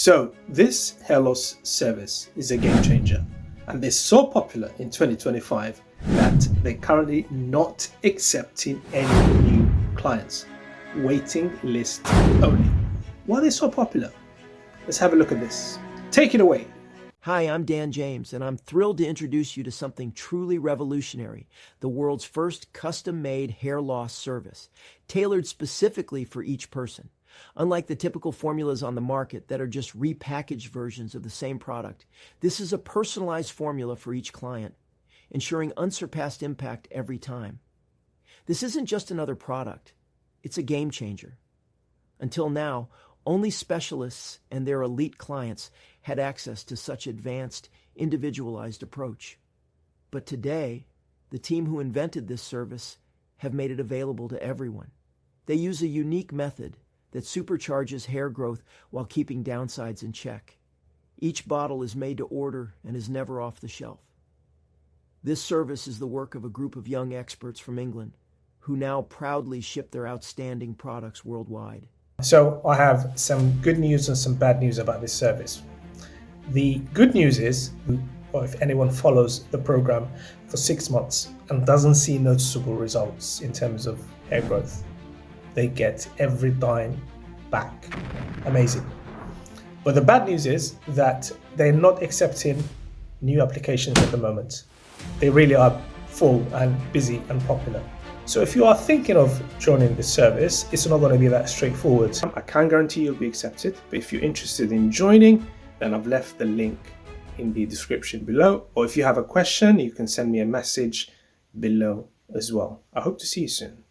So this hair loss service is a game changer, and they're so popular in 2025 that they're currently not accepting any new clients. Waiting list only. Why are they so popular? Let's have a look at this. Take it away. Hi, I'm Dan James, and I'm thrilled to introduce you to something truly revolutionary, the world's first custom-made hair loss service, tailored specifically for each person. Unlike the typical formulas on the market that are just repackaged versions of the same product, this is a personalized formula for each client, ensuring unsurpassed impact every time. This isn't just another product, it's a game changer. Until now, only specialists and their elite clients had access to such advanced, individualized approach. But today, the team who invented this service have made it available to everyone. They use a unique method that supercharges hair growth while keeping downsides in check. Each bottle is made to order and is never off the shelf. This service is the work of a group of young experts from England who now proudly ship their outstanding products worldwide. So I have some good news and some bad news about this service. The good news is, or if anyone follows the program for 6 months and doesn't see noticeable results in terms of hair growth, they get every dime back. Amazing. But the bad news is that they're not accepting new applications at the moment. They really are full and busy and popular. So if you are thinking of joining this service, it's not going to be that straightforward. I can't guarantee you'll be accepted, but if you're interested in joining, then I've left the link in the description below. Or if you have a question, you can send me a message below as well. I hope to see you soon.